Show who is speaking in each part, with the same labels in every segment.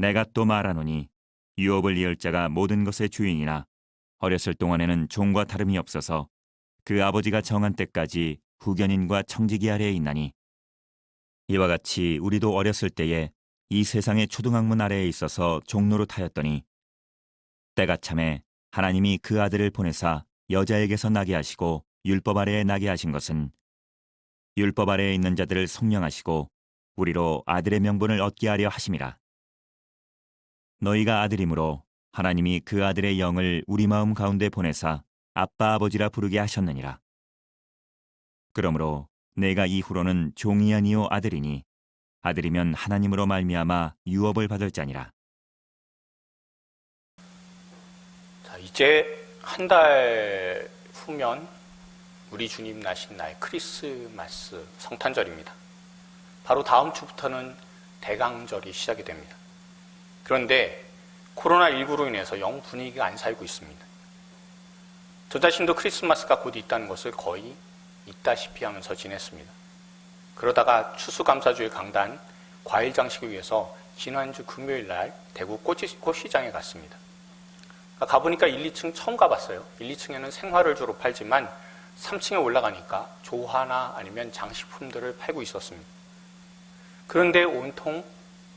Speaker 1: 내가 또 말하노니 유업을 이을 자가 모든 것의 주인이나 어렸을 동안에는 종과 다름이 없어서 그 아버지가 정한 때까지 후견인과 청지기 아래에 있나니 이와 같이 우리도 어렸을 때에 이 세상의 초등학문 아래에 있어서 종로로 타였더니 때가 참에 하나님이 그 아들을 보내사 여자에게서 나게 하시고 율법 아래에 나게 하신 것은 율법 아래에 있는 자들을 성령하시고 우리로 아들의 명분을 얻게 하려 하심이라. 너희가 아들이므로 하나님이 그 아들의 영을 우리 마음 가운데 보내사 아빠 아버지라 부르게 하셨느니라. 그러므로 내가 이후로는 종이 아니요 아들이니 아들이면 하나님으로 말미암아 유업을 받을 자니라.
Speaker 2: 자, 이제 한 달 후면 우리 주님 나신 날 크리스마스 성탄절입니다. 바로 다음 주부터는 대강절이 시작이 됩니다. 그런데 코로나19로 인해서 영 분위기가 안 살고 있습니다. 저 자신도 크리스마스가 곧 있다는 것을 거의 있다시피 하면서 지냈습니다. 그러다가 추수감사주일 강단 과일 장식을 위해서 지난주 금요일 날 대구 꽃시장에 갔습니다. 가보니까 1, 2층 처음 가봤어요. 1, 2층에는 생화를 주로 팔지만 3층에 올라가니까 조화나 아니면 장식품들을 팔고 있었습니다. 그런데 온통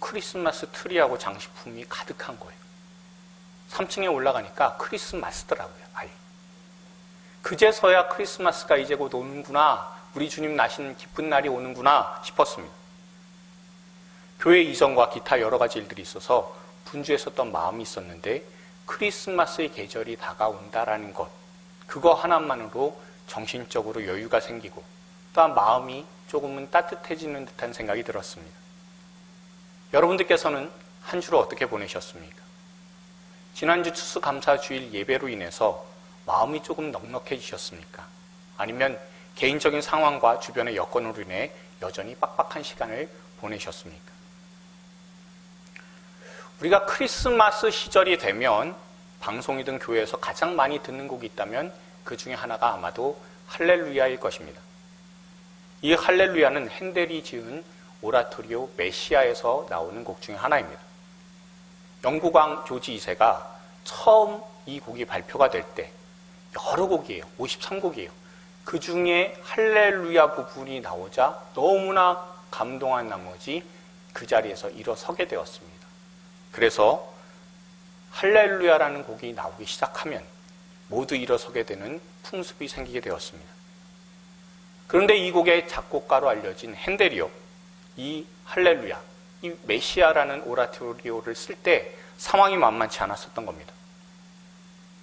Speaker 2: 크리스마스 트리하고 장식품이 가득한 거예요. 3층에 올라가니까 크리스마스더라고요. 아예. 그제서야 크리스마스가 이제 곧 오는구나, 우리 주님 나신 기쁜 날이 오는구나 싶었습니다. 교회 이전과 기타 여러 가지 일들이 있어서 분주했었던 마음이 있었는데 크리스마스의 계절이 다가온다라는 것, 그거 하나만으로 정신적으로 여유가 생기고 또한 마음이 조금은 따뜻해지는 듯한 생각이 들었습니다. 여러분들께서는 한 주를 어떻게 보내셨습니까? 지난주 추수감사주일 예배로 인해서 마음이 조금 넉넉해지셨습니까? 아니면 개인적인 상황과 주변의 여건으로 인해 여전히 빡빡한 시간을 보내셨습니까? 우리가 크리스마스 시절이 되면 방송이든 교회에서 가장 많이 듣는 곡이 있다면 그 중에 하나가 아마도 할렐루야일 것입니다. 이 할렐루야는 핸델이 지은 오라토리오 메시아에서 나오는 곡 중에 하나입니다. 영국왕 조지 2세가 처음 이 곡이 발표가 될 때 여러 곡이에요. 53곡이에요. 그 중에 할렐루야 부분이 나오자 너무나 감동한 나머지 그 자리에서 일어서게 되었습니다. 그래서 할렐루야라는 곡이 나오기 시작하면 모두 일어서게 되는 풍습이 생기게 되었습니다. 그런데 이 곡의 작곡가로 알려진 핸델이요, 이 할렐루야, 이 메시아라는 오라토리오를 쓸 때 상황이 만만치 않았었던 겁니다.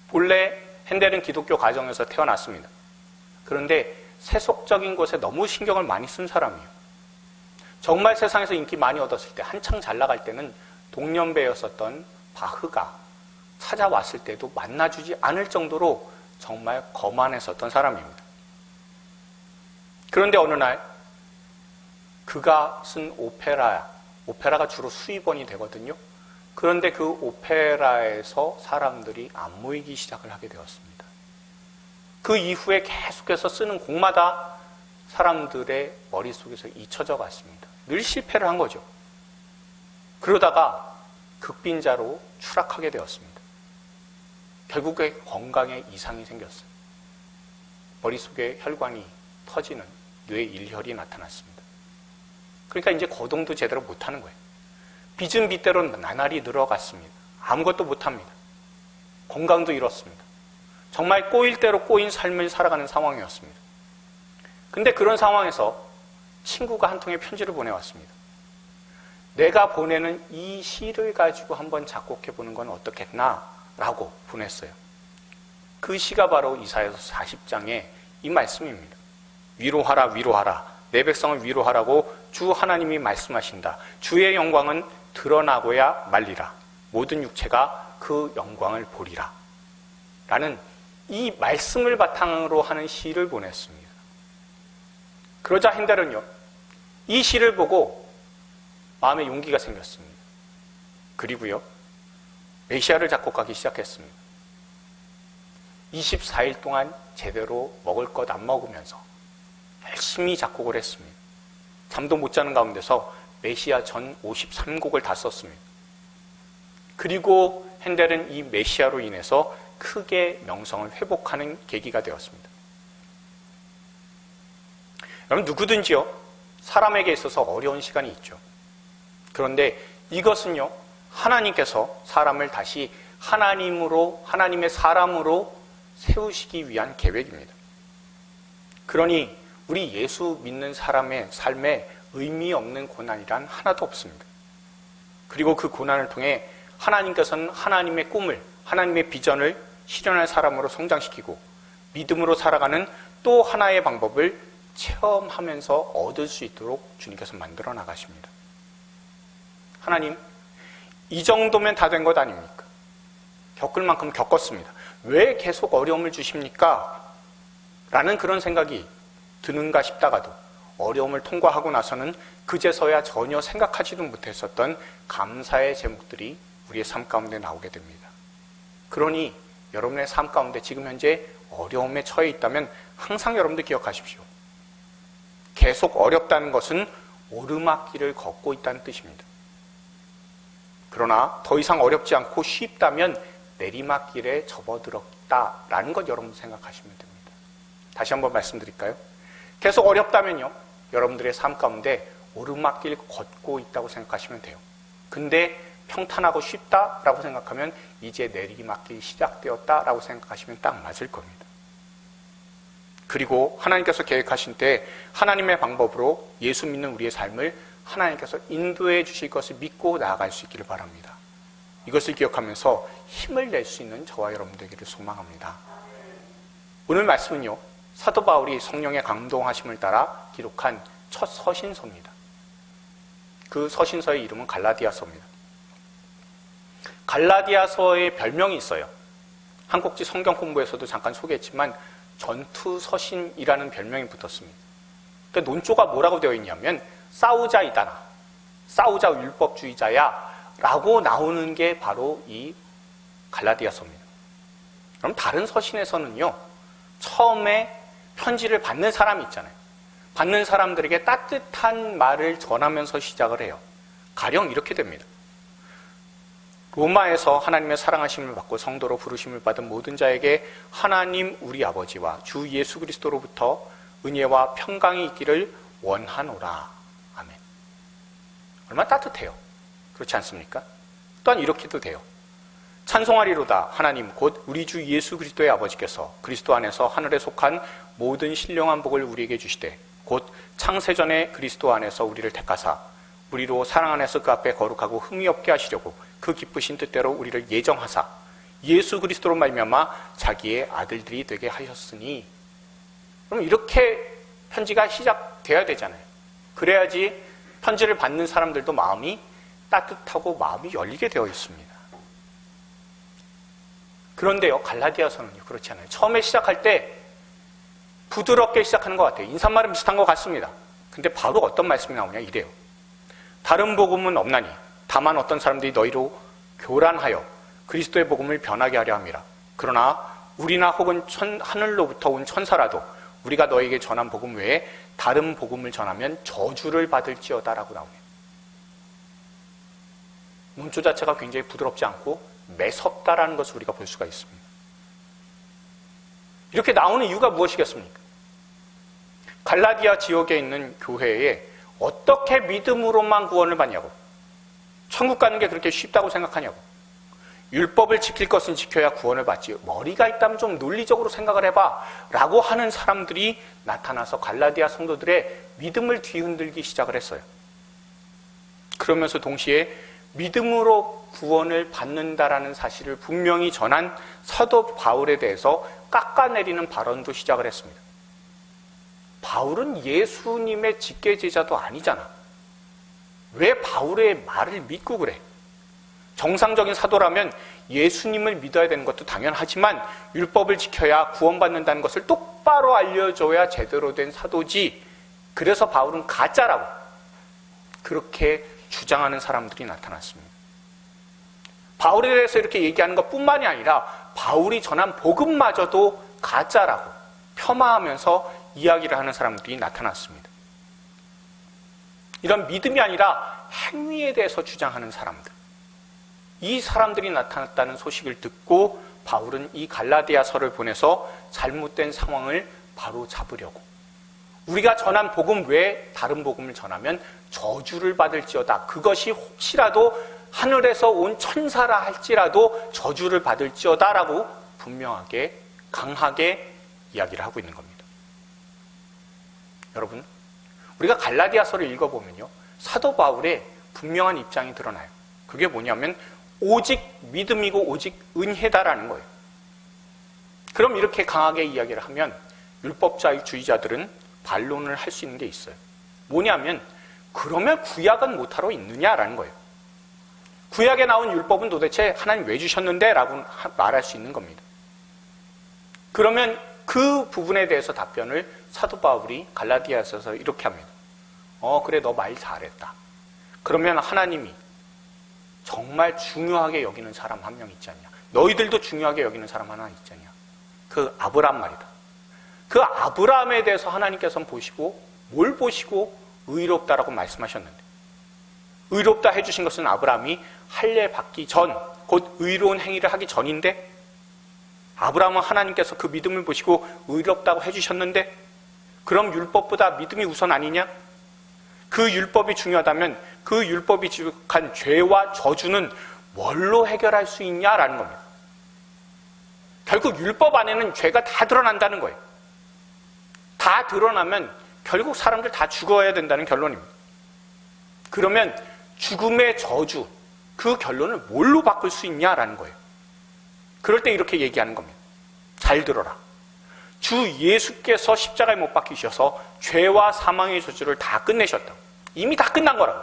Speaker 2: 본래 핸델은 기독교 가정에서 태어났습니다. 그런데 세속적인 것에 너무 신경을 많이 쓴 사람이에요. 정말 세상에서 인기 많이 얻었을 때, 한창 잘 나갈 때는 동년배였었던 바흐가 찾아왔을 때도 만나주지 않을 정도로 정말 거만했었던 사람입니다. 그런데 어느 날 그가 쓴 오페라가 주로 수입원이 되거든요. 그런데 그 오페라에서 사람들이 안 모이기 시작을 하게 되었습니다. 그 이후에 계속해서 쓰는 곡마다 사람들의 머릿속에서 잊혀져 갔습니다. 늘 실패를 한 거죠. 그러다가 극빈자로 추락하게 되었습니다. 결국에 건강에 이상이 생겼어요. 머릿속에 혈관이 터지는 뇌일혈이 나타났습니다. 그러니까 이제 거동도 제대로 못하는 거예요. 빚은 빚대로 나날이 늘어갔습니다. 아무것도 못합니다. 건강도 잃었습니다. 정말 꼬일 대로 꼬인 삶을 살아가는 상황이었습니다. 근데 그런 상황에서 친구가 한 통의 편지를 보내왔습니다. 내가 보내는 이 시를 가지고 한번 작곡해보는 건 어떻겠나? 라고 보냈어요. 그 시가 바로 이사야서 40장의 이 말씀입니다. 위로하라, 위로하라. 내 백성을 위로하라고 주 하나님이 말씀하신다. 주의 영광은 드러나고야 말리라. 모든 육체가 그 영광을 보리라. 라는 이 말씀을 바탕으로 하는 시를 보냈습니다. 그러자 핸델은요, 이 시를 보고 마음에 용기가 생겼습니다. 그리고요, 메시아를 작곡하기 시작했습니다. 24일 동안 제대로 먹을 것 안 먹으면서 열심히 작곡을 했습니다. 잠도 못 자는 가운데서 메시아 전 53곡을 다 썼습니다. 그리고 핸델은 이 메시아로 인해서 크게 명성을 회복하는 계기가 되었습니다. 여러분, 누구든지요, 사람에게 있어서 어려운 시간이 있죠. 그런데 이것은요, 하나님께서 사람을 다시 하나님으로, 하나님의 사람으로 세우시기 위한 계획입니다. 그러니 우리 예수 믿는 사람의 삶에 의미 없는 고난이란 하나도 없습니다. 그리고 그 고난을 통해 하나님께서는 하나님의 꿈을, 하나님의 비전을 실현할 사람으로 성장시키고 믿음으로 살아가는 또 하나의 방법을 체험하면서 얻을 수 있도록 주님께서 만들어 나가십니다. 하나님, 이 정도면 다 된 것 아닙니까? 겪을 만큼 겪었습니다. 왜 계속 어려움을 주십니까? 라는 그런 생각이 드는가 싶다가도 어려움을 통과하고 나서는 그제서야 전혀 생각하지도 못했었던 감사의 제목들이 우리의 삶 가운데 나오게 됩니다. 그러니 여러분의 삶 가운데 지금 현재 어려움에 처해 있다면 항상 여러분들 기억하십시오. 계속 어렵다는 것은 오르막길을 걷고 있다는 뜻입니다. 그러나 더 이상 어렵지 않고 쉽다면 내리막길에 접어들었다라는 것 여러분 생각하시면 됩니다. 다시 한번 말씀드릴까요? 계속 어렵다면요, 여러분들의 삶 가운데 오르막길 걷고 있다고 생각하시면 돼요. 근데 평탄하고 쉽다라고 생각하면 이제 내리막길이 시작되었다라고 생각하시면 딱 맞을 겁니다. 그리고 하나님께서 계획하신 때 하나님의 방법으로 예수 믿는 우리의 삶을 하나님께서 인도해 주실 것을 믿고 나아갈 수 있기를 바랍니다. 이것을 기억하면서 힘을 낼 수 있는 저와 여러분 되기를 소망합니다. 오늘 말씀은요, 사도 바울이 성령의 감동하심을 따라 기록한 첫 서신서입니다. 그 서신서의 이름은 갈라디아서입니다. 갈라디아서의 별명이 있어요. 한국지 성경 공부에서도 잠깐 소개했지만 전투서신이라는 별명이 붙었습니다. 그러니까 논조가 뭐라고 되어 있냐면 싸우자이다, 싸우자 율법주의자야 라고 나오는 게 바로 이 갈라디아서입니다. 그럼 다른 서신에서는요, 처음에 편지를 받는 사람이 있잖아요. 받는 사람들에게 따뜻한 말을 전하면서 시작을 해요. 가령 이렇게 됩니다. 로마에서 하나님의 사랑하심을 받고 성도로 부르심을 받은 모든 자에게 하나님 우리 아버지와 주 예수 그리스도로부터 은혜와 평강이 있기를 원하노라. 아멘. 얼마나 따뜻해요. 그렇지 않습니까? 또한 이렇게도 돼요. 찬송하리로다. 하나님 곧 우리 주 예수 그리스도의 아버지께서 그리스도 안에서 하늘에 속한 모든 신령한 복을 우리에게 주시되 곧 창세전에 그리스도 안에서 우리를 택하사 우리로 사랑 안에서 그 앞에 거룩하고 흠이 없게 하시려고 그 기쁘신 뜻대로 우리를 예정하사 예수 그리스도로 말미암아 자기의 아들들이 되게 하셨으니. 그럼 이렇게 편지가 시작돼야 되잖아요. 그래야지 편지를 받는 사람들도 마음이 따뜻하고 마음이 열리게 되어 있습니다. 그런데요, 갈라디아서는요, 그렇지 않아요. 처음에 시작할 때 부드럽게 시작하는 것 같아요. 인사말은 비슷한 것 같습니다. 근데 바로 어떤 말씀이 나오냐, 이래요. 다른 복음은 없나니 다만 어떤 사람들이 너희로 교란하여 그리스도의 복음을 변하게 하려 함이라. 그러나 우리나 혹은 하늘로부터 온 천사라도 우리가 너에게 전한 복음 외에 다른 복음을 전하면 저주를 받을지어다라고 나오네요. 논조 자체가 굉장히 부드럽지 않고 매섭다라는 것을 우리가 볼 수가 있습니다. 이렇게 나오는 이유가 무엇이겠습니까? 갈라디아 지역에 있는 교회에 어떻게 믿음으로만 구원을 받냐고, 천국 가는 게 그렇게 쉽다고 생각하냐고, 율법을 지킬 것은 지켜야 구원을 받지, 머리가 있다면 좀 논리적으로 생각을 해봐 라고 하는 사람들이 나타나서 갈라디아 성도들의 믿음을 뒤흔들기 시작을 했어요. 그러면서 동시에 믿음으로 구원을 받는다라는 사실을 분명히 전한 사도 바울에 대해서 깎아내리는 발언도 시작을 했습니다. 바울은 예수님의 직계제자도 아니잖아. 왜 바울의 말을 믿고 그래? 정상적인 사도라면 예수님을 믿어야 되는 것도 당연하지만 율법을 지켜야 구원받는다는 것을 똑바로 알려줘야 제대로 된 사도지. 그래서 바울은 가짜라고 그렇게 주장하는 사람들이 나타났습니다. 바울에 대해서 이렇게 얘기하는 것뿐만이 아니라 바울이 전한 복음마저도 가짜라고 폄하하면서 이야기를 하는 사람들이 나타났습니다. 이런 믿음이 아니라 행위에 대해서 주장하는 사람들, 이 사람들이 나타났다는 소식을 듣고 바울은 이 갈라디아서를 보내서 잘못된 상황을 바로 잡으려고, 우리가 전한 복음 외에 다른 복음을 전하면 저주를 받을지어다, 그것이 혹시라도 하늘에서 온 천사라 할지라도 저주를 받을지어다 라고 분명하게 강하게 이야기를 하고 있는 겁니다. 여러분, 우리가 갈라디아서를 읽어보면요, 사도 바울의 분명한 입장이 드러나요. 그게 뭐냐면 오직 믿음이고 오직 은혜다라는 거예요. 그럼 이렇게 강하게 이야기를 하면 율법주의자들은 반론을 할 수 있는 게 있어요. 뭐냐면 그러면 구약은 못하러 있느냐라는 거예요. 구약에 나온 율법은 도대체 하나님 왜 주셨는데? 라고 말할 수 있는 겁니다. 그러면 그 부분에 대해서 답변을 사도 바울이 갈라디아서에서 이렇게 합니다. 그래, 너 말 잘했다. 그러면 하나님이 정말 중요하게 여기는 사람 한 명 있지 않냐? 너희들도 중요하게 여기는 사람 하나 있지 않냐? 그 아브라함 말이다. 그 아브라함에 대해서 하나님께서는 보시고 뭘 보시고 의롭다라고 말씀하셨는데, 의롭다 해주신 것은 아브라함이 할례 받기 전, 곧 의로운 행위를 하기 전인데, 아브라함은 하나님께서 그 믿음을 보시고 의롭다고 해주셨는데, 그럼 율법보다 믿음이 우선 아니냐? 그 율법이 중요하다면 그 율법이 지속한 죄와 저주는 뭘로 해결할 수 있냐라는 겁니다. 결국 율법 안에는 죄가 다 드러난다는 거예요. 다 드러나면 결국 사람들 다 죽어야 된다는 결론입니다. 그러면 죽음의 저주, 그 결론을 뭘로 바꿀 수 있냐라는 거예요. 그럴 때 이렇게 얘기하는 겁니다. 잘 들어라. 주 예수께서 십자가에 못 박히셔서 죄와 사망의 저주를 다 끝내셨다고. 이미 다 끝난 거라고.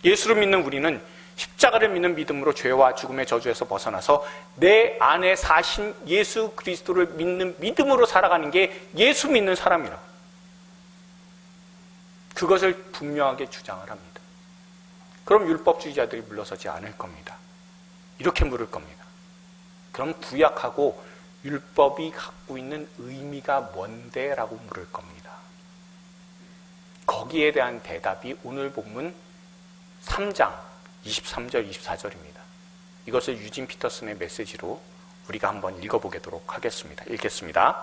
Speaker 2: 예수를 믿는 우리는 십자가를 믿는 믿음으로 죄와 죽음의 저주에서 벗어나서 내 안에 사신 예수 그리스도를 믿는 믿음으로 살아가는 게 예수 믿는 사람이라고. 그것을 분명하게 주장을 합니다. 그럼 율법주의자들이 물러서지 않을 겁니다. 이렇게 물을 겁니다. 그럼 구약하고 율법이 갖고 있는 의미가 뭔데? 라고 물을 겁니다. 거기에 대한 대답이 오늘 본문 3장 23절 24절입니다. 이것을 유진 피터슨의 메시지로 우리가 한번 읽어보도록 하겠습니다. 읽겠습니다.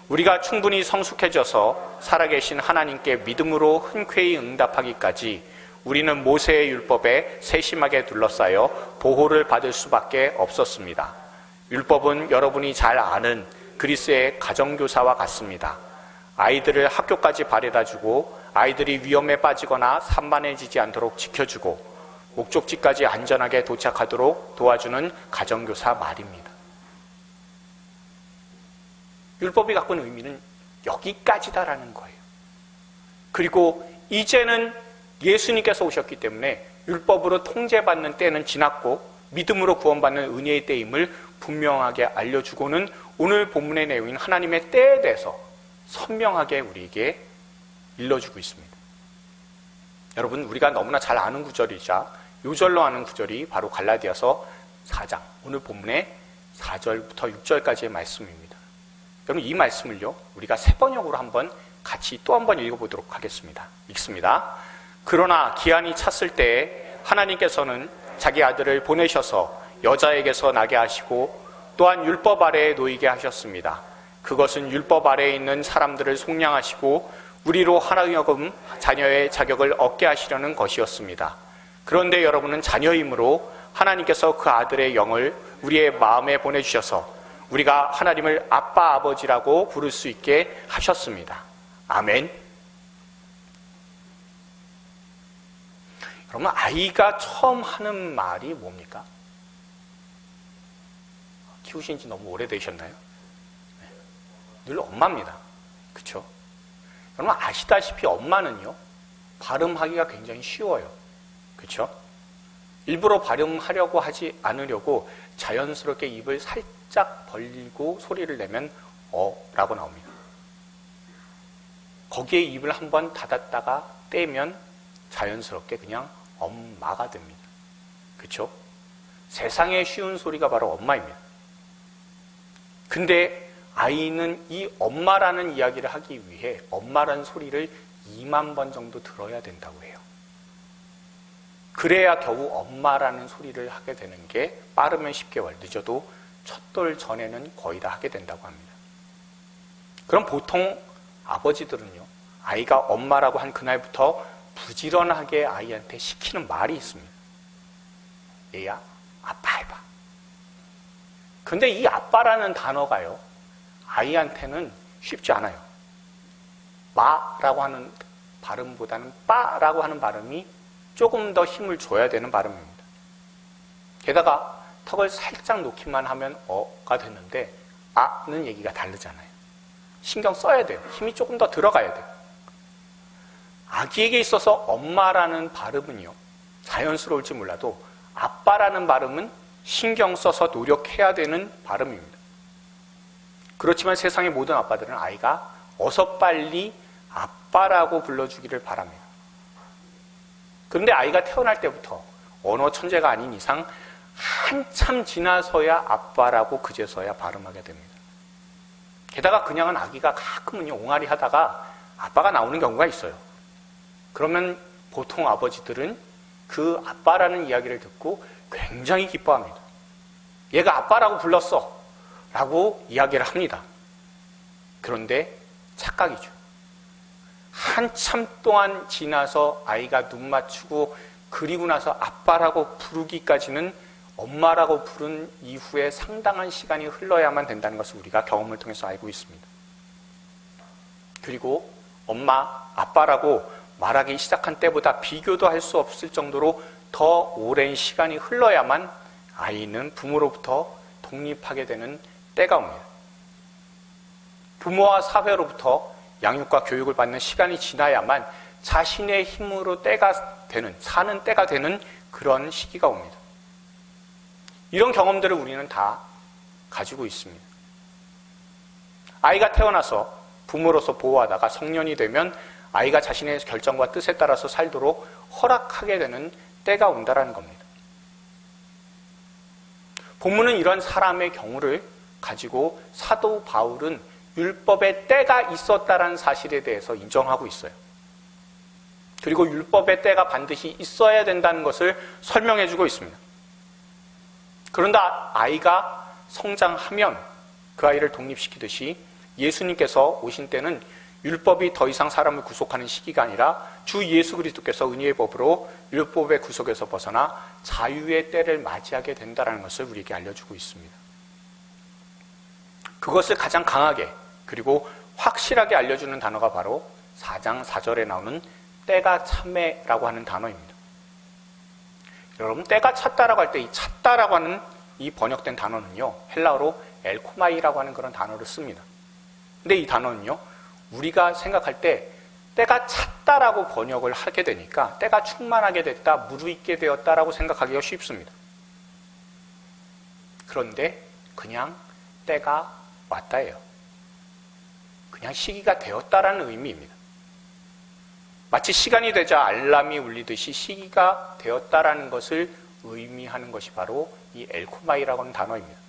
Speaker 2: 우리가 충분히 성숙해져서 살아계신 하나님께 믿음으로 흔쾌히 응답하기까지 우리는 모세의 율법에 세심하게 둘러싸여 보호를 받을 수밖에 없었습니다. 율법은 여러분이 잘 아는 그리스의 가정교사와 같습니다. 아이들을 학교까지 바래다주고 아이들이 위험에 빠지거나 산만해지지 않도록 지켜주고 목적지까지 안전하게 도착하도록 도와주는 가정교사 말입니다. 율법이 갖고 있는 의미는 여기까지다라는 거예요. 그리고 이제는 예수님께서 오셨기 때문에 율법으로 통제받는 때는 지났고 믿음으로 구원받는 은혜의 때임을 분명하게 알려주고는 오늘 본문의 내용인 하나님의 때에 대해서 선명하게 우리에게 일러주고 있습니다. 여러분, 우리가 너무나 잘 아는 구절이자 요절로 아는 구절이 바로 갈라디아서 4장, 오늘 본문의 4절부터 6절까지의 말씀입니다. 여러분, 이 말씀을요, 우리가 세 번역으로 한번 같이 또 한번 읽어보도록 하겠습니다. 읽습니다. 그러나 기한이 찼을 때에 하나님께서는 자기 아들을 보내셔서 여자에게서 나게 하시고 또한 율법 아래에 놓이게 하셨습니다. 그것은 율법 아래에 있는 사람들을 속량하시고 우리로 하나님 자녀의 자격을 얻게 하시려는 것이었습니다. 그런데 여러분은 자녀이므로 하나님께서 그 아들의 영을 우리의 마음에 보내주셔서 우리가 하나님을 아빠 아버지라고 부를 수 있게 하셨습니다. 아멘. 여러분, 아이가 처음 하는 말이 뭡니까? 키우신 지 너무 오래되셨나요? 늘 엄마입니다. 그렇죠? 여러분, 아시다시피 엄마는요, 발음하기가 굉장히 쉬워요. 그렇죠? 일부러 발음하려고 하지 않으려고 자연스럽게 입을 살짝 벌리고 소리를 내면 라고 나옵니다. 거기에 입을 한번 닫았다가 떼면 자연스럽게 그냥 엄마가 됩니다. 그렇죠? 세상에 쉬운 소리가 바로 엄마입니다. 근데 아이는 이 엄마라는 이야기를 하기 위해 엄마라는 소리를 2만 번 정도 들어야 된다고 해요. 그래야 겨우 엄마라는 소리를 하게 되는 게 빠르면 10개월, 늦어도 첫 돌 전에는 거의 다 하게 된다고 합니다. 그럼 보통 아버지들은요, 아이가 엄마라고 한 그날부터 부지런하게 아이한테 시키는 말이 있습니다. 얘야, 아빠 해봐. 근데 이 아빠라는 단어가요, 아이한테는 쉽지 않아요. 마라고 하는 발음보다는 빠라고 하는 발음이 조금 더 힘을 줘야 되는 발음입니다. 게다가 턱을 살짝 놓기만 하면 어가 됐는데 아는 얘기가 다르잖아요. 신경 써야 돼요. 힘이 조금 더 들어가야 돼요. 아기에게 있어서 엄마라는 발음은요, 자연스러울지 몰라도 아빠라는 발음은 신경 써서 노력해야 되는 발음입니다. 그렇지만 세상의 모든 아빠들은 아이가 어서 빨리 아빠라고 불러주기를 바랍니다. 그런데 아이가 태어날 때부터 언어 천재가 아닌 이상 한참 지나서야 아빠라고 그제서야 발음하게 됩니다. 게다가 그냥은 아기가 가끔은요, 옹알이 하다가 아빠가 나오는 경우가 있어요. 그러면 보통 아버지들은 그 아빠라는 이야기를 듣고 굉장히 기뻐합니다. 얘가 아빠라고 불렀어 라고 이야기를 합니다. 그런데 착각이죠. 한참 동안 지나서 아이가 눈 맞추고 그리고 나서 아빠라고 부르기까지는 엄마라고 부른 이후에 상당한 시간이 흘러야만 된다는 것을 우리가 경험을 통해서 알고 있습니다. 그리고 엄마, 아빠라고 말하기 시작한 때보다 비교도 할 수 없을 정도로 더 오랜 시간이 흘러야만 아이는 부모로부터 독립하게 되는 때가 옵니다. 부모와 사회로부터 양육과 교육을 받는 시간이 지나야만 자신의 힘으로 사는 때가 되는 그런 시기가 옵니다. 이런 경험들을 우리는 다 가지고 있습니다. 아이가 태어나서 부모로서 보호하다가 성년이 되면 아이가 자신의 결정과 뜻에 따라서 살도록 허락하게 되는 때가 온다라는 겁니다. 본문은 이런 사람의 경우를 가지고 사도 바울은 율법의 때가 있었다라는 사실에 대해서 인정하고 있어요. 그리고 율법의 때가 반드시 있어야 된다는 것을 설명해주고 있습니다. 그런데 아이가 성장하면 그 아이를 독립시키듯이 예수님께서 오신 때는 율법이 더 이상 사람을 구속하는 시기가 아니라 주 예수 그리스도께서 은혜의 법으로 율법의 구속에서 벗어나 자유의 때를 맞이하게 된다는 것을 우리에게 알려주고 있습니다. 그것을 가장 강하게 그리고 확실하게 알려주는 단어가 바로 4장 4절에 나오는 때가 참매라고 하는 단어입니다. 여러분, 때가 찼다라고 할 때 이 찼다라고 하는 이 번역된 단어는요, 헬라어로 엘코마이라고 하는 그런 단어를 씁니다. 근데 이 단어는요, 우리가 생각할 때 때가 찼다라고 번역을 하게 되니까 때가 충만하게 됐다, 무르익게 되었다라고 생각하기가 쉽습니다. 그런데 그냥 때가 왔다예요. 그냥 시기가 되었다라는 의미입니다. 마치 시간이 되자 알람이 울리듯이 시기가 되었다라는 것을 의미하는 것이 바로 이 엘코마이라고 하는 단어입니다.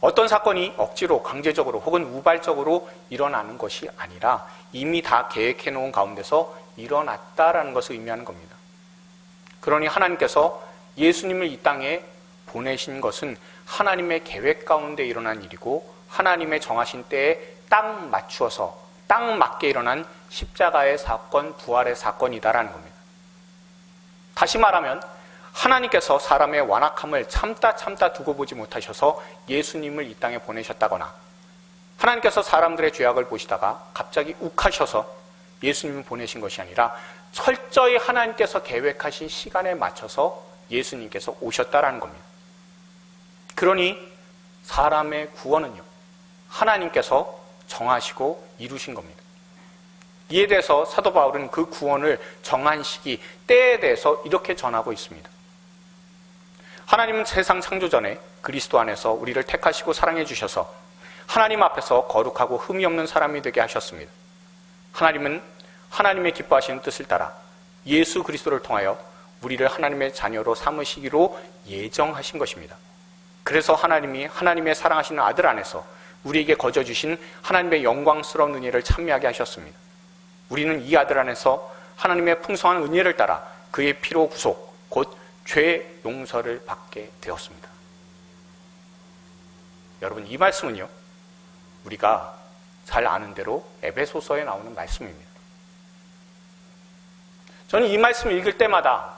Speaker 2: 어떤 사건이 억지로, 강제적으로 혹은 우발적으로 일어나는 것이 아니라 이미 다 계획해 놓은 가운데서 일어났다라는 것을 의미하는 겁니다. 그러니 하나님께서 예수님을 이 땅에 보내신 것은 하나님의 계획 가운데 일어난 일이고 하나님의 정하신 때에 딱 맞추어서 딱 맞게 일어난 십자가의 사건, 부활의 사건이다라는 겁니다. 다시 말하면 하나님께서 사람의 완악함을 참다 두고 보지 못하셔서 예수님을 이 땅에 보내셨다거나 하나님께서 사람들의 죄악을 보시다가 갑자기 욱하셔서 예수님을 보내신 것이 아니라 철저히 하나님께서 계획하신 시간에 맞춰서 예수님께서 오셨다라는 겁니다. 그러니 사람의 구원은요, 하나님께서 정하시고 이루신 겁니다. 이에 대해서 사도 바울은 그 구원을 정한 시기, 때에 대해서 이렇게 전하고 있습니다. 하나님은 세상 창조 전에 그리스도 안에서 우리를 택하시고 사랑해 주셔서 하나님 앞에서 거룩하고 흠이 없는 사람이 되게 하셨습니다. 하나님은 하나님의 기뻐하시는 뜻을 따라 예수 그리스도를 통하여 우리를 하나님의 자녀로 삼으시기로 예정하신 것입니다. 그래서 하나님이 하나님의 사랑하시는 아들 안에서 우리에게 거저주신 하나님의 영광스러운 은혜를 찬미하게 하셨습니다. 우리는 이 아들 안에서 하나님의 풍성한 은혜를 따라 그의 피로 구속, 곧 죄 용서를 받게 되었습니다. 여러분, 이 말씀은요, 우리가 잘 아는 대로 에베소서에 나오는 말씀입니다. 저는 이 말씀을 읽을 때마다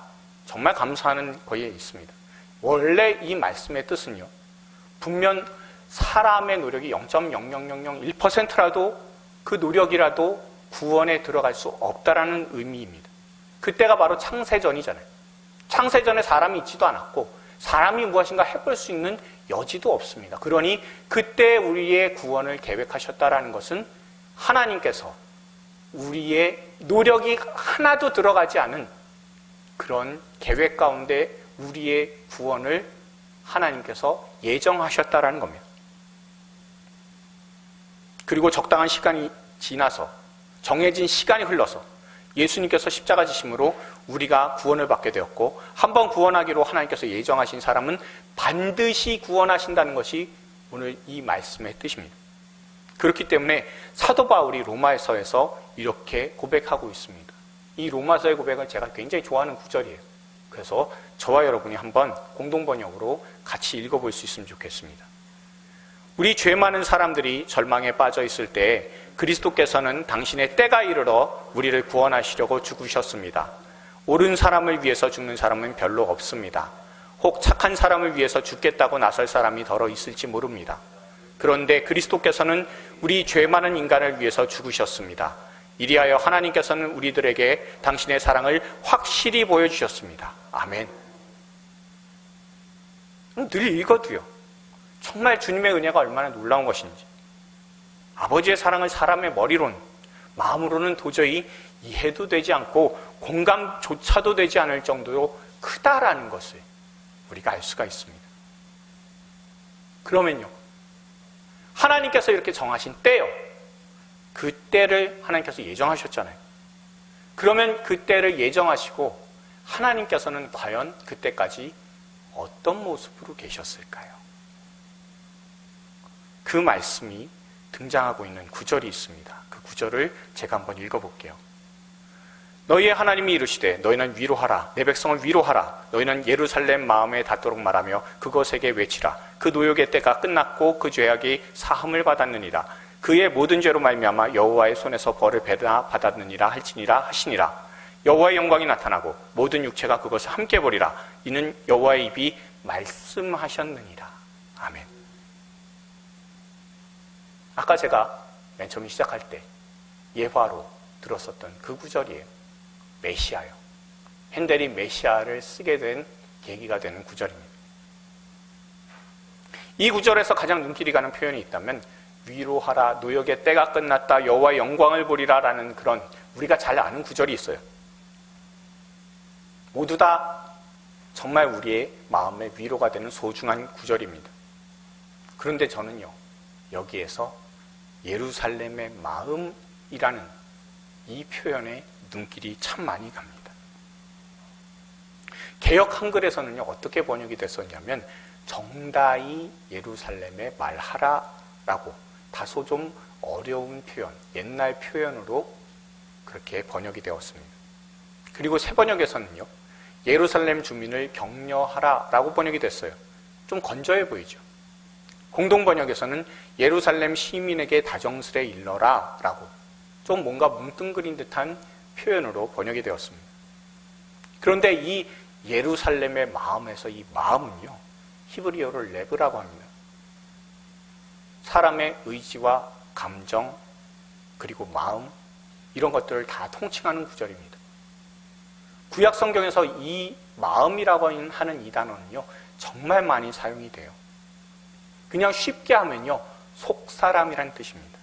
Speaker 2: 정말 감사하는 거에 있습니다. 원래 이 말씀의 뜻은요, 분명 사람의 노력이 0.00001%라도 그 노력이라도 구원에 들어갈 수 없다라는 의미입니다. 그때가 바로 창세전이잖아요. 창세전에 사람이 있지도 않았고 사람이 무엇인가 해볼 수 있는 여지도 없습니다. 그러니 그때 우리의 구원을 계획하셨다라는 것은 하나님께서 우리의 노력이 하나도 들어가지 않은 그런 계획 가운데 우리의 구원을 하나님께서 예정하셨다라는 겁니다. 그리고 적당한 시간이 지나서 정해진 시간이 흘러서 예수님께서 십자가 지심으로 우리가 구원을 받게 되었고, 한번 구원하기로 하나님께서 예정하신 사람은 반드시 구원하신다는 것이 오늘 이 말씀의 뜻입니다. 그렇기 때문에 사도 바울이 로마서에서 이렇게 고백하고 있습니다. 이 로마서의 고백을 제가 굉장히 좋아하는 구절이에요. 그래서 저와 여러분이 한번 공동번역으로 같이 읽어볼 수 있으면 좋겠습니다. 우리 죄 많은 사람들이 절망에 빠져 있을 때 그리스도께서는 당신의 때가 이르러 우리를 구원하시려고 죽으셨습니다. 옳은 사람을 위해서 죽는 사람은 별로 없습니다. 혹 착한 사람을 위해서 죽겠다고 나설 사람이 더러 있을지 모릅니다. 그런데 그리스도께서는 우리 죄 많은 인간을 위해서 죽으셨습니다. 이리하여 하나님께서는 우리들에게 당신의 사랑을 확실히 보여주셨습니다. 아멘. 늘 읽어도요, 정말 주님의 은혜가 얼마나 놀라운 것인지, 아버지의 사랑을 사람의 머리론, 마음으로는 도저히 이해도 되지 않고 공감조차도 되지 않을 정도로 크다라는 것을 우리가 알 수가 있습니다. 그러면요, 하나님께서 이렇게 정하신 때요, 그 때를 하나님께서 예정하셨잖아요. 그러면 그 때를 예정하시고 하나님께서는 과연 그때까지 어떤 모습으로 계셨을까요? 그 말씀이 등장하고 있는 구절이 있습니다. 그 구절을 제가 한번 읽어볼게요. 너희의 하나님이 이르시되 너희는 위로하라. 내 백성을 위로하라. 너희는 예루살렘 마음에 닿도록 말하며 그것에게 외치라. 그 노역의 때가 끝났고 그 죄악이 사함을 받았느니라. 그의 모든 죄로 말미암아 여호와의 손에서 벌을 받았느니라 할지니라 하시니라. 여호와의 영광이 나타나고 모든 육체가 그것을 함께 보리라. 이는 여호와의 입이 말씀하셨느니라. 아멘. 아까 제가 맨 처음 시작할 때 예화로 들었었던 그 구절이에요. 메시아요. 핸델이 메시아를 쓰게 된 계기가 되는 구절입니다. 이 구절에서 가장 눈길이 가는 표현이 있다면 위로하라, 노역의 때가 끝났다, 여호와의 영광을 보리라 라는 그런 우리가 잘 아는 구절이 있어요. 모두 다 정말 우리의 마음의 위로가 되는 소중한 구절입니다. 그런데 저는요, 여기에서 예루살렘의 마음이라는 이 표현에 눈길이 참 많이 갑니다. 개역 한글에서는요, 어떻게 번역이 됐었냐면 정다이 예루살렘에 말하라라고 다소 좀 어려운 표현, 옛날 표현으로 그렇게 번역이 되었습니다. 그리고 새 번역에서는요, 예루살렘 주민을 격려하라라고 번역이 됐어요. 좀 건조해 보이죠. 공동 번역에서는 예루살렘 시민에게 다정스레 일러라라고 좀 뭔가 뭉뚱그린 듯한 표현으로 번역이 되었습니다. 그런데 이 예루살렘의 마음에서 이 마음은요, 히브리어로 레브라고 합니다. 사람의 의지와 감정, 그리고 마음, 이런 것들을 다 통칭하는 구절입니다. 구약 성경에서 이 마음이라고 하는 이 단어는요, 정말 많이 사용이 돼요. 그냥 쉽게 하면요, 속사람이라는 뜻입니다.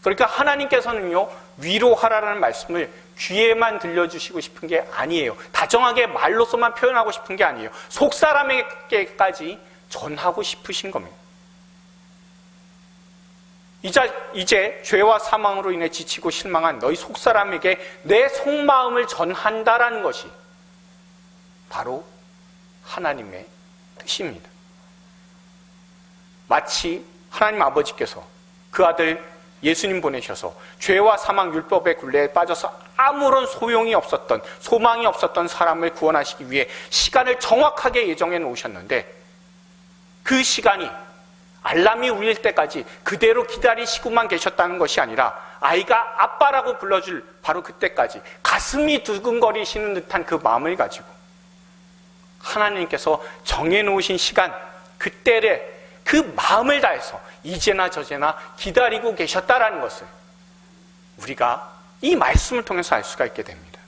Speaker 2: 그러니까 하나님께서는요, 위로하라는 말씀을 귀에만 들려주시고 싶은 게 아니에요. 다정하게 말로서만 표현하고 싶은 게 아니에요. 속사람에게까지 전하고 싶으신 겁니다. 이제 죄와 사망으로 인해 지치고 실망한 너희 속사람에게 내 속마음을 전한다라는 것이 바로 하나님의 뜻입니다. 마치 하나님 아버지께서 그 아들 예수님 보내셔서 죄와 사망 율법의 굴레에 빠져서 아무런 소용이 없었던, 소망이 없었던 사람을 구원하시기 위해 시간을 정확하게 예정해 놓으셨는데, 그 시간이 알람이 울릴 때까지 그대로 기다리시고만 계셨다는 것이 아니라 아이가 아빠라고 불러줄 바로 그때까지 가슴이 두근거리시는 듯한 그 마음을 가지고 하나님께서 정해놓으신 시간, 그때에 그 마음을 다해서 이제나 저제나 기다리고 계셨다라는 것을 우리가 이 말씀을 통해서 알 수가 있게 됩니다.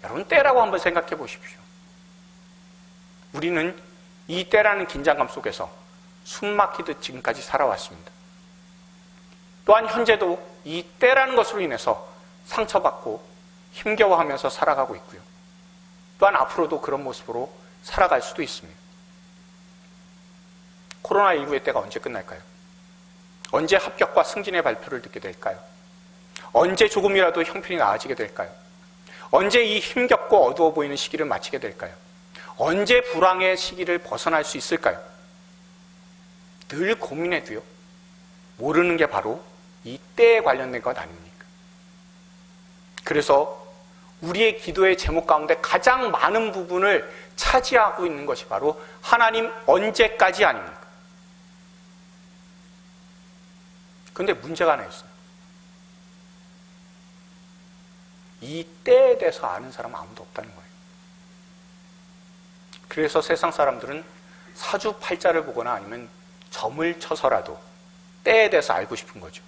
Speaker 2: 여러분, 때라고 한번 생각해 보십시오. 우리는 이 때라는 긴장감 속에서 숨 막히듯 지금까지 살아왔습니다. 또한 현재도 이 때라는 것으로 인해서 상처받고 힘겨워하면서 살아가고 있고요. 또한 앞으로도 그런 모습으로 살아갈 수도 있습니다. 코로나19의 때가 언제 끝날까요? 언제 합격과 승진의 발표를 듣게 될까요? 언제 조금이라도 형편이 나아지게 될까요? 언제 이 힘겹고 어두워 보이는 시기를 마치게 될까요? 언제 불황의 시기를 벗어날 수 있을까요? 늘 고민해도요, 모르는 게 바로 이 때에 관련된 것 아닙니까? 그래서 우리의 기도의 제목 가운데 가장 많은 부분을 차지하고 있는 것이 바로 하나님 언제까지 아닙니까? 그런데 문제가 하나 있어요. 이 때에 대해서 아는 사람은 아무도 없다는 거예요. 그래서 세상 사람들은 사주팔자를 보거나 아니면 점을 쳐서라도 때에 대해서 알고 싶은 거죠.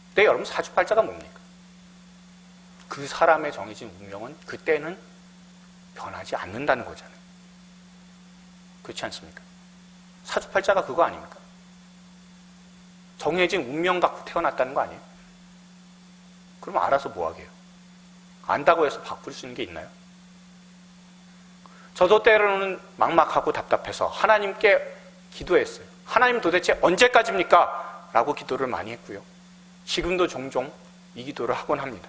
Speaker 2: 근데 여러분, 사주팔자가 뭡니까? 그 사람의 정해진 운명은 그때는 변하지 않는다는 거잖아요. 그렇지 않습니까? 사주팔자가 그거 아닙니까? 정해진 운명 갖고 태어났다는 거 아니에요? 그럼 알아서 뭐 하게요? 안다고 해서 바꿀 수 있는 게 있나요? 저도 때로는 막막하고 답답해서 하나님께 기도했어요. 하나님 도대체 언제까지입니까? 라고 기도를 많이 했고요. 지금도 종종 이 기도를 하곤 합니다.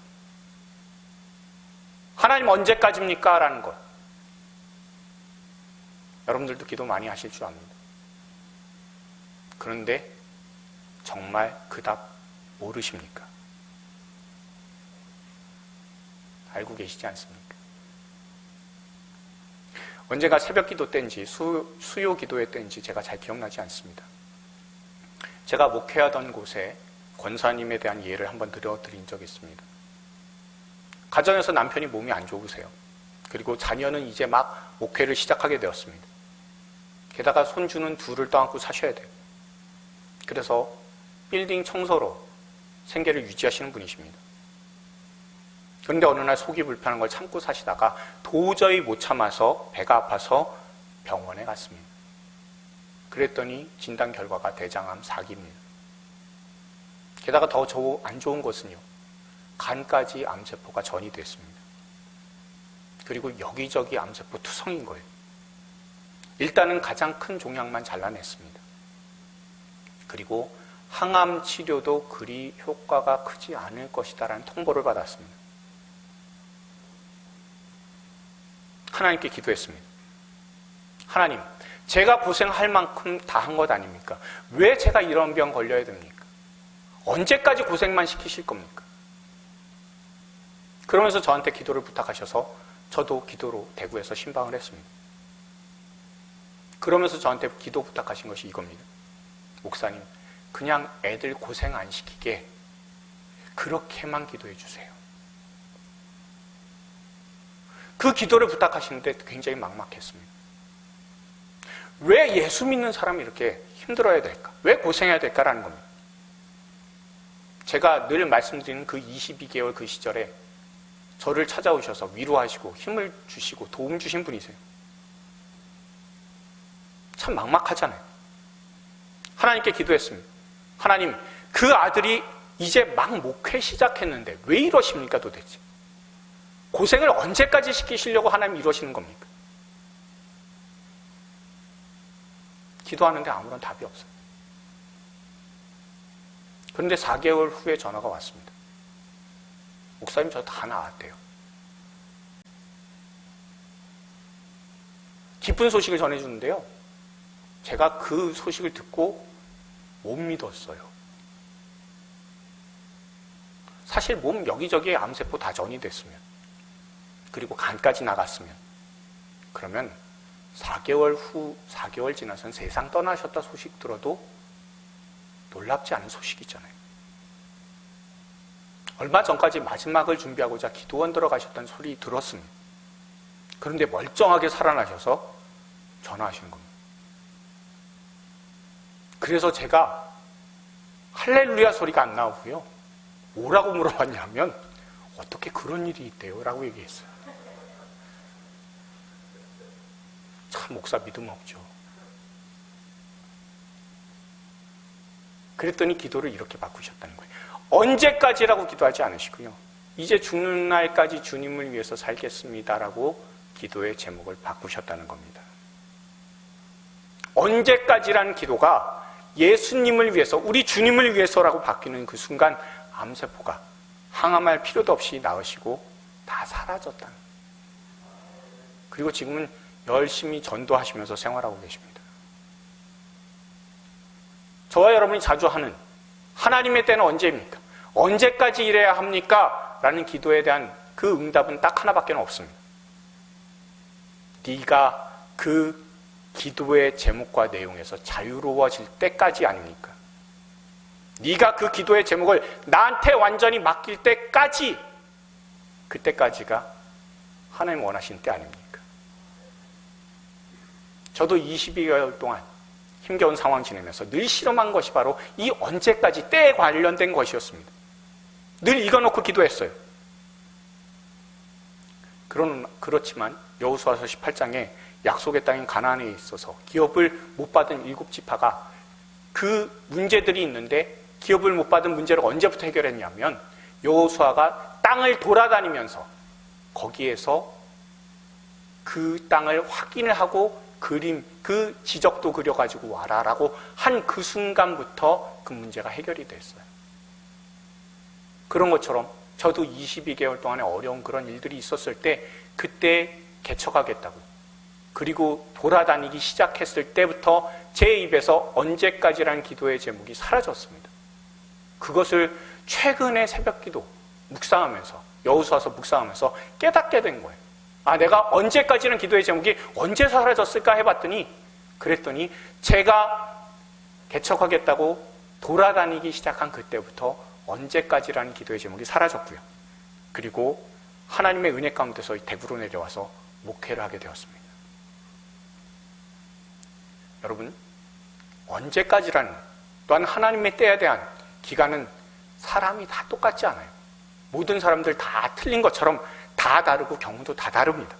Speaker 2: 하나님 언제까지입니까? 라는 것. 여러분들도 기도 많이 하실 줄 압니다. 그런데 정말 그 답 모르십니까? 알고 계시지 않습니까? 언제가 새벽 기도 때인지 수요 기도회 때인지 제가 잘 기억나지 않습니다. 제가 목회하던 곳에 권사님에 대한 예를 한번 들어드린 적이 있습니다. 가정에서 남편이 몸이 안 좋으세요. 그리고 자녀는 이제 막 목회를 시작하게 되었습니다. 게다가 손주는 둘을 떠안고 사셔야 돼요. 그래서 빌딩 청소로 생계를 유지하시는 분이십니다. 그런데 어느 날 속이 불편한 걸 참고 사시다가 도저히 못 참아서 배가 아파서 병원에 갔습니다. 그랬더니 진단 결과가 대장암 4기입니다. 게다가 더 안 좋은 것은요, 간까지 암세포가 전이 됐습니다. 그리고 여기저기 암세포 투성인 거예요. 일단은 가장 큰 종양만 잘라냈습니다. 그리고 항암 치료도 그리 효과가 크지 않을 것이다라는 통보를 받았습니다. 하나님께 기도했습니다. 하나님, 제가 고생할 만큼 다 한 것 아닙니까? 왜 제가 이런 병 걸려야 됩니까? 언제까지 고생만 시키실 겁니까? 그러면서 저한테 기도를 부탁하셔서 저도 기도로 대구에서 신방을 했습니다. 그러면서 저한테 기도 부탁하신 것이 이겁니다. 목사님, 그냥 애들 고생 안 시키게 그렇게만 기도해 주세요. 그 기도를 부탁하시는데 굉장히 막막했습니다. 왜 예수 믿는 사람이 이렇게 힘들어야 될까? 왜 고생해야 될까라는 겁니다. 제가 늘 말씀드리는 그 22개월 그 시절에 저를 찾아오셔서 위로하시고 힘을 주시고 도움 주신 분이세요. 참 막막하잖아요. 하나님께 기도했습니다. 하나님, 그 아들이 이제 막 목회 시작했는데 왜 이러십니까 도대체? 고생을 언제까지 시키시려고 하나님 이러시는 겁니까? 기도하는데 아무런 답이 없어요. 그런데 4개월 후에 전화가 왔습니다. 목사님, 저 다 나았대요. 기쁜 소식을 전해주는데요. 제가 그 소식을 듣고 못 믿었어요. 사실 몸 여기저기에 암세포 다 전이됐으면, 그리고 간까지 나갔으면, 그러면 4개월 지나선 세상 떠나셨다 소식 들어도 놀랍지 않은 소식이잖아요. 얼마 전까지 마지막을 준비하고자 기도원 들어가셨다는 소리 들었습니다. 그런데 멀쩡하게 살아나셔서 전화하시는 겁니다. 그래서 제가 할렐루야 소리가 안 나오고요. 뭐라고 물어봤냐면 어떻게 그런 일이 있대요? 라고 얘기했어요. 참 목사 믿음 없죠. 그랬더니 기도를 이렇게 바꾸셨다는 거예요. 언제까지라고 기도하지 않으시고요. 이제 죽는 날까지 주님을 위해서 살겠습니다라고 기도의 제목을 바꾸셨다는 겁니다. 언제까지라는 기도가 예수님을 위해서, 우리 주님을 위해서라고 바뀌는 그 순간 암세포가 항암할 필요도 없이 나으시고 다 사라졌다는 거예요. 그리고 지금은 열심히 전도하시면서 생활하고 계십니다. 저와 여러분이 자주 하는 하나님의 때는 언제입니까? 언제까지 일해야 합니까? 라는 기도에 대한 그 응답은 딱 하나밖에 없습니다. 네가 그 기도의 제목과 내용에서 자유로워질 때까지 아닙니까? 네가 그 기도의 제목을 나한테 완전히 맡길 때까지, 그때까지가 하나님 원하신 때 아닙니까? 저도 22개월 동안 힘겨운 상황 지내면서 늘 실험한 것이 바로 이 언제까지, 때에 관련된 것이었습니다. 늘 이거놓고 기도했어요. 그렇지만 여호수아서 18장에 약속의 땅인 가나안에 있어서 기업을 못 받은 7지파가 그 문제들이 있는데, 기업을 못 받은 문제를 언제부터 해결했냐면 여호수아가 땅을 돌아다니면서 거기에서 그 땅을 확인을 하고 그림, 그 지적도 그려가지고 와라라고 한 그 순간부터 그 문제가 해결이 됐어요. 그런 것처럼 저도 22개월 동안에 어려운 그런 일들이 있었을 때 그때 개척하겠다고, 그리고 돌아다니기 시작했을 때부터 제 입에서 언제까지라는 기도의 제목이 사라졌습니다. 그것을 최근에 새벽기도 묵상하면서, 여호수아서 묵상하면서 깨닫게 된 거예요. 아, 내가 언제까지는 기도의 제목이 언제 사라졌을까 해봤더니, 그랬더니 제가 개척하겠다고 돌아다니기 시작한 그때부터 언제까지라는 기도의 제목이 사라졌고요. 그리고 하나님의 은혜 가운데서 대구로 내려와서 목회를 하게 되었습니다. 여러분, 언제까지라는, 또한 하나님의 때에 대한 기간은 사람이 다 똑같지 않아요. 모든 사람들 다 틀린 것처럼 다 다르고 경우도 다 다릅니다.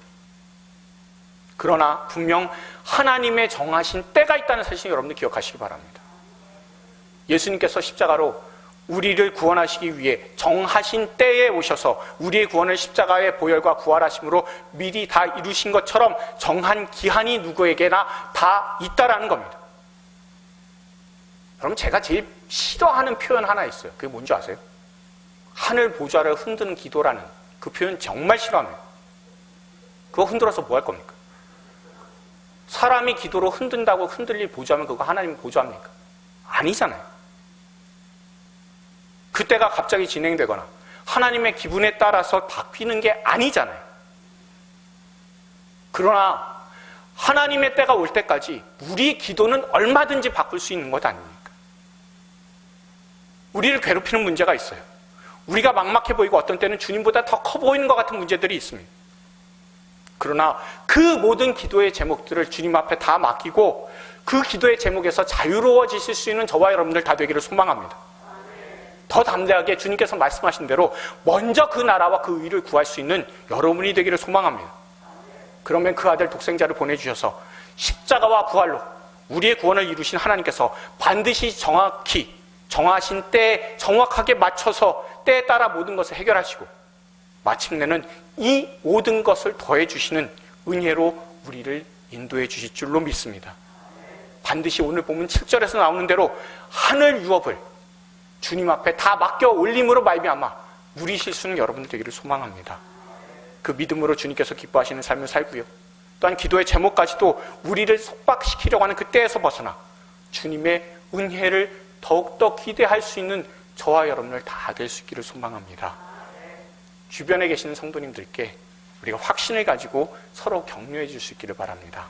Speaker 2: 그러나 분명 하나님의 정하신 때가 있다는 사실 여러분들 기억하시기 바랍니다. 예수님께서 십자가로 우리를 구원하시기 위해 정하신 때에 오셔서 우리의 구원을 십자가의 보혈과 부활하심으로 미리 다 이루신 것처럼 정한 기한이 누구에게나 다 있다라는 겁니다. 여러분, 제가 제일 싫어하는 표현 하나 있어요. 그게 뭔지 아세요? 하늘 보좌를 흔드는 기도라는 그 표현 정말 싫어합니다. 그거 흔들어서 뭐 할 겁니까? 사람이 기도로 흔든다고 흔들릴 보좌면 그거 하나님 보좌입니까? 아니잖아요. 그때가 갑자기 진행되거나 하나님의 기분에 따라서 바뀌는 게 아니잖아요. 그러나 하나님의 때가 올 때까지 우리 기도는 얼마든지 바꿀 수 있는 것 아닙니까? 우리를 괴롭히는 문제가 있어요. 우리가 막막해 보이고 어떤 때는 주님보다 더 커 보이는 것 같은 문제들이 있습니다. 그러나 그 모든 기도의 제목들을 주님 앞에 다 맡기고 그 기도의 제목에서 자유로워지실 수 있는 저와 여러분들 다 되기를 소망합니다. 더 담대하게 주님께서 말씀하신 대로 먼저 그 나라와 그 의를 구할 수 있는 여러분이 되기를 소망합니다. 그러면 그 아들 독생자를 보내주셔서 십자가와 부활로 우리의 구원을 이루신 하나님께서 반드시 정확히 정하신 때에 정확하게 맞춰서 때에 따라 모든 것을 해결하시고 마침내는 이 모든 것을 더해주시는 은혜로 우리를 인도해 주실 줄로 믿습니다. 반드시 오늘 보면 7절에서 나오는 대로 하늘 유업을 주님 앞에 다 맡겨 올림으로 말미암아 누리실 수는 여러분들 되기를 소망합니다. 그 믿음으로 주님께서 기뻐하시는 삶을 살고요. 또한 기도의 제목까지도 우리를 속박시키려고 하는 그 때에서 벗어나 주님의 은혜를 더욱더 기대할 수 있는 저와 여러분을 다 될 수 있기를 소망합니다. 주변에 계시는 성도님들께 우리가 확신을 가지고 서로 격려해 줄 수 있기를 바랍니다.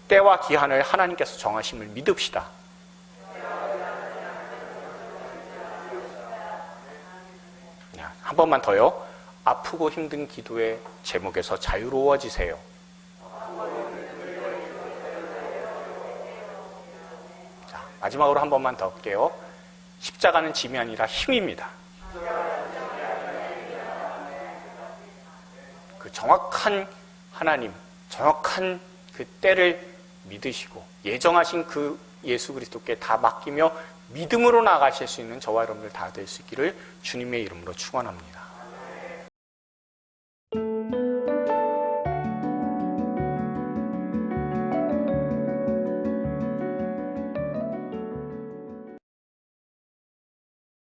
Speaker 2: 때와 기한을 하나님께서 정하심을 믿읍시다. 한 번만 더요. 아프고 힘든 기도의 제목에서 자유로워지세요. 자, 마지막으로 한 번만 더 할게요. 십자가는 짐이 아니라 힘입니다. 그 정확한 하나님, 정확한 그 때를 믿으시고 예정하신 그 예수 그리스도께 다 맡기며 믿음으로 나아가실 수 있는 저와 여러분들 다 될 수 있기를 주님의 이름으로 축원합니다.